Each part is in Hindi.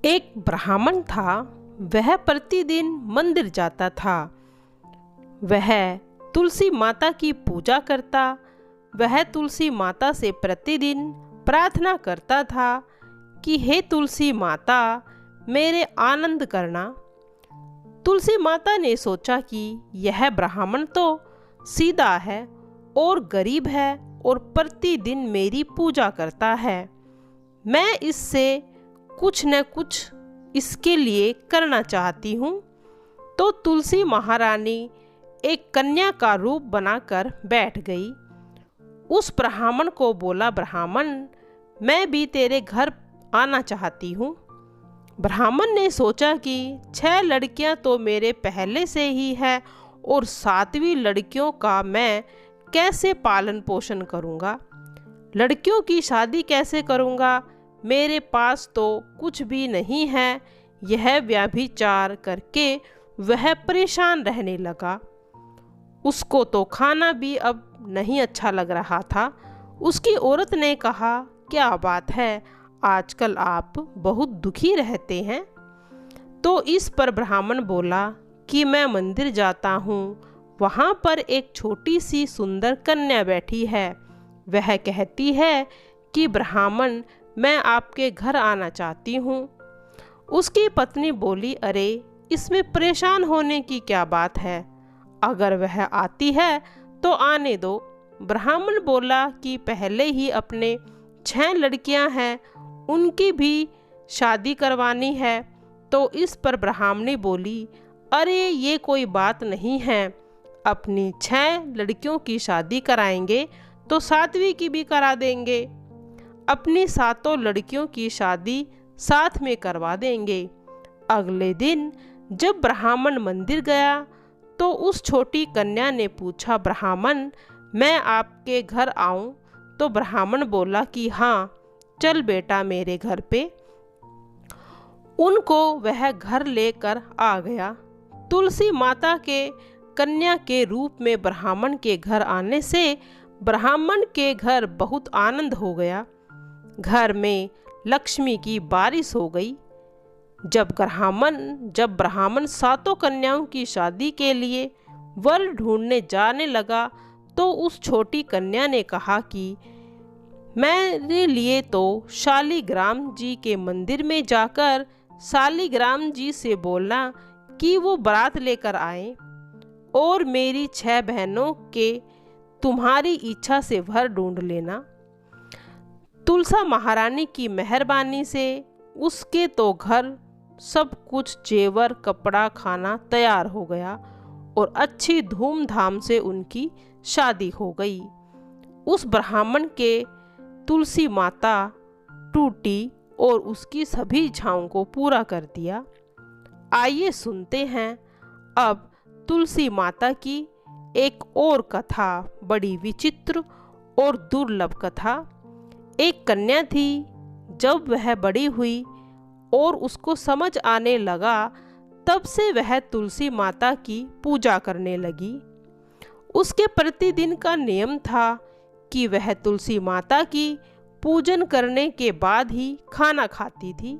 एक ब्राह्मण था। वह प्रतिदिन मंदिर जाता था। वह तुलसी माता की पूजा करता। वह तुलसी माता से प्रतिदिन प्रार्थना करता था कि हे तुलसी माता, मेरे आनंद करना। तुलसी माता ने सोचा कि यह ब्राह्मण तो सीधा है और गरीब है और प्रतिदिन मेरी पूजा करता है। मैं इससे कुछ न कुछ इसके लिए करना चाहती हूँ। तो तुलसी महारानी एक कन्या का रूप बनाकर बैठ गई। उस ब्राह्मण को बोला, ब्राह्मण, मैं भी तेरे घर आना चाहती हूँ। ब्राह्मण ने सोचा कि 6 लड़कियां तो मेरे पहले से ही है और 7वीं लड़कियों का मैं कैसे पालन पोषण करूँगा, लड़कियों की शादी कैसे करूँगा, मेरे पास तो कुछ भी नहीं है। यह व्यभिचार करके वह परेशान रहने लगा। उसको तो खाना भी अब नहीं अच्छा लग रहा था। उसकी औरत ने कहा, क्या बात है, आजकल आप बहुत दुखी रहते हैं। तो इस पर ब्राह्मण बोला कि मैं मंदिर जाता हूँ, वहाँ पर एक छोटी सी सुंदर कन्या बैठी है। वह कहती है कि ब्राह्मण, मैं आपके घर आना चाहती हूँ। उसकी पत्नी बोली, अरे इसमें परेशान होने की क्या बात है, अगर वह आती है तो आने दो। ब्राह्मण बोला कि पहले ही अपने 6 लड़कियां हैं, उनकी भी शादी करवानी है। तो इस पर ब्राह्मणी बोली, अरे ये कोई बात नहीं है, अपनी 6 लड़कियों की शादी कराएंगे तो 7वीं की भी करा देंगे। अपनी 7 लड़कियों की शादी साथ में करवा देंगे। अगले दिन जब ब्राह्मण मंदिर गया तो उस छोटी कन्या ने पूछा, ब्राह्मण, मैं आपके घर आऊं? तो ब्राह्मण बोला कि हाँ, चल बेटा मेरे घर पे। उनको वह घर लेकर आ गया। तुलसी माता के कन्या के रूप में ब्राह्मण के घर आने से ब्राह्मण के घर बहुत आनंद हो गया। घर में लक्ष्मी की बारिश हो गई। जब ब्राह्मण 7 कन्याओं की शादी के लिए वर ढूंढने जाने लगा तो उस छोटी कन्या ने कहा कि मेरे लिए तो शालिग्राम जी के मंदिर में जाकर शालिग्राम जी से बोलना कि वो बारात लेकर आए और मेरी 6 बहनों के तुम्हारी इच्छा से वर ढूंढ लेना। तुलसा महारानी की मेहरबानी से उसके तो घर सब कुछ जेवर कपड़ा खाना तैयार हो गया और अच्छी धूमधाम से उनकी शादी हो गई। उस ब्राह्मण के तुलसी माता टूटी और उसकी सभी इच्छाओं को पूरा कर दिया। आइए सुनते हैं अब तुलसी माता की एक और कथा, बड़ी विचित्र और दुर्लभ कथा। एक कन्या थी। जब वह बड़ी हुई और उसको समझ आने लगा, तब से वह तुलसी माता की पूजा करने लगी। उसके प्रतिदिन का नियम था कि वह तुलसी माता की पूजन करने के बाद ही खाना खाती थी।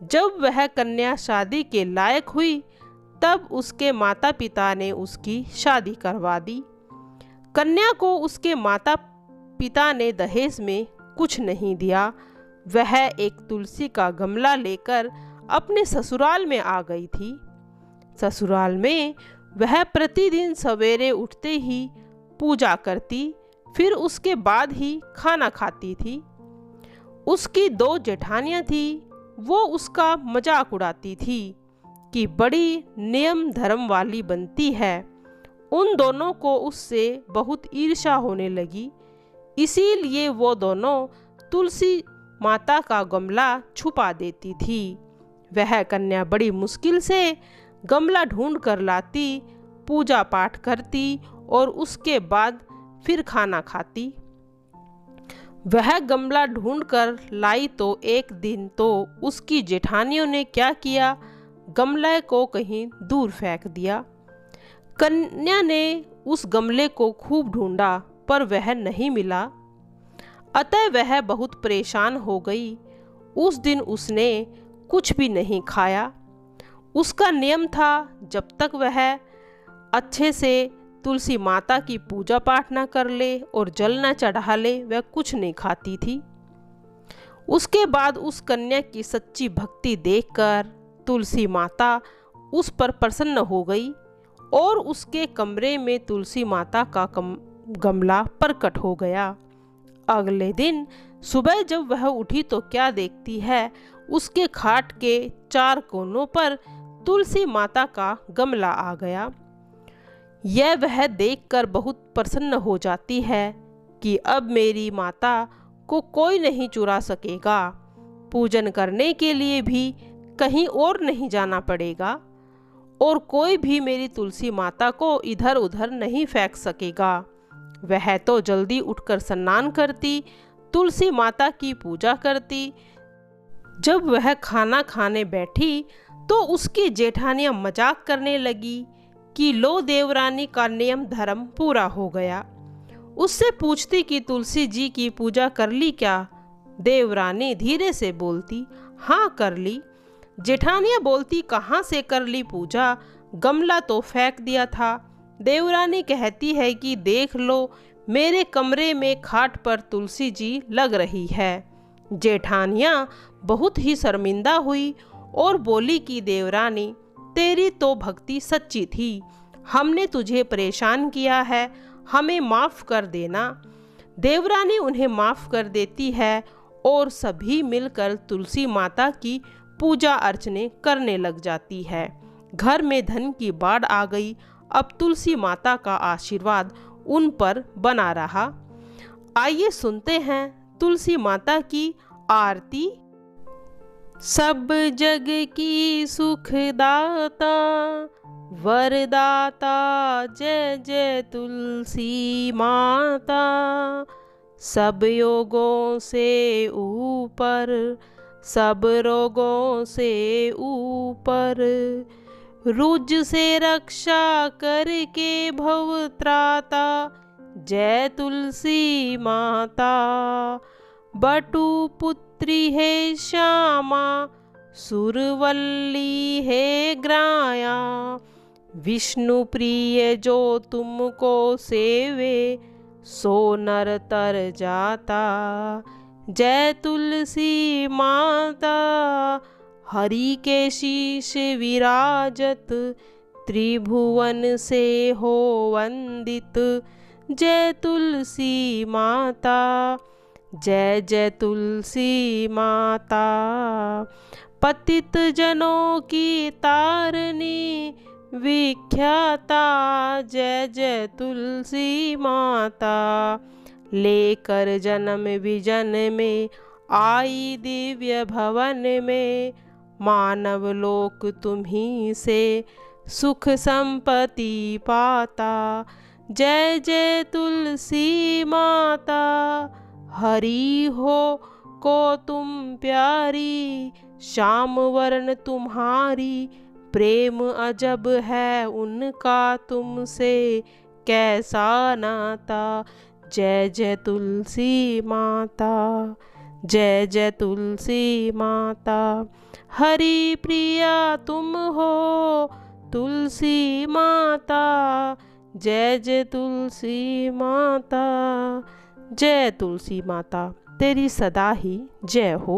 जब वह कन्या शादी के लायक हुई, तब उसके माता पिता ने उसकी शादी करवा दी। कन्या को उसके माता पिता ने दहेज में कुछ नहीं दिया। वह एक तुलसी का गमला लेकर अपने ससुराल में आ गई थी। ससुराल में वह प्रतिदिन सवेरे उठते ही पूजा करती, फिर उसके बाद ही खाना खाती थी। उसकी 2 जेठानियां थी। वो उसका मजाक उड़ाती थी कि बड़ी नियम धर्म वाली बनती है। उन दोनों को उससे बहुत ईर्ष्या होने लगी। इसीलिए वो दोनों तुलसी माता का गमला छुपा देती थी। वह कन्या बड़ी मुश्किल से गमला ढूंढ कर लाती, पूजा पाठ करती और उसके बाद फिर खाना खाती। वह गमला ढूंढ कर लाई तो एक दिन तो उसकी जेठानियों ने क्या किया, गमले को कहीं दूर फेंक दिया। कन्या ने उस गमले को खूब ढूंढा पर वह नहीं मिला। अतः वह बहुत परेशान हो गई। उस दिन उसने कुछ भी नहीं खाया। उसका नियम था जब तक वह अच्छे से तुलसी माता की पूजा पाठ न कर ले और जल न चढ़ा ले, वह कुछ नहीं खाती थी। उसके बाद उस कन्या की सच्ची भक्ति देखकर तुलसी माता उस पर प्रसन्न हो गई और उसके कमरे में तुलसी माता का गमला प्रकट हो गया। अगले दिन सुबह जब वह उठी तो क्या देखती है, उसके खाट के 4 कोनों पर तुलसी माता का गमला आ गया। यह वह देखकर बहुत प्रसन्न हो जाती है कि अब मेरी माता को कोई नहीं चुरा सकेगा। पूजन करने के लिए भी कहीं और नहीं जाना पड़ेगा और कोई भी मेरी तुलसी माता को इधर उधर नहीं फेंक सकेगा। वह तो जल्दी उठकर स्नान करती, तुलसी माता की पूजा करती। जब वह खाना खाने बैठी तो उसकी जेठानियां मजाक करने लगी कि लो देवरानी का नियम धर्म पूरा हो गया। उससे पूछती कि तुलसी जी की पूजा कर ली क्या? देवरानी धीरे से बोलती, हाँ कर ली। जेठानियां बोलती, कहाँ से कर ली पूजा, गमला तो फेंक दिया था। देवरानी कहती है कि देख लो, मेरे कमरे में खाट पर तुलसी जी लग रही है। जेठानियां बहुत ही शर्मिंदा हुई और बोली कि देवरानी, तेरी तो भक्ति सच्ची थी, हमने तुझे परेशान किया है, हमें माफ़ कर देना। देवरानी उन्हें माफ़ कर देती है और सभी मिलकर तुलसी माता की पूजा अर्चने करने लग जाती है। घर में धन की बाढ़ आ गई। अब तुलसी माता का आशीर्वाद उन पर बना रहा। आइए सुनते हैं तुलसी माता की आरती। सब जग की सुखदाता वरदाता, जय जय तुलसी माता। सब योगों से ऊपर, सब रोगों से ऊपर, रुज से रक्षा करके भव त्राता, जय तुलसी माता। बटु पुत्री है श्यामा, सुरवल्ली है ग्राया, विष्णु प्रिय जो तुमको सेवे, सो नर तर जाता, जय तुलसी माता। हरि के शीश विराजत, त्रिभुवन से हो वंदित, जय तुलसी माता, जय जय तुलसी माता। पतित जनों की तारनी विख्याता, जय जय तुलसी माता। लेकर जन्म विजन में आई दिव्य भवन में, मानव लोक तुम्ही से सुख संपत्ति पाता, जय जय तुलसी माता। हरि हो को तुम प्यारी, श्याम वर्ण तुम्हारी, प्रेम अजब है उनका तुमसे कैसा नाता, जय जय तुलसी माता, जय जय तुलसी माता। हरि प्रिया तुम हो तुलसी माता, जय जय तुलसी माता। जय तुलसी माता, तेरी सदा ही जय हो।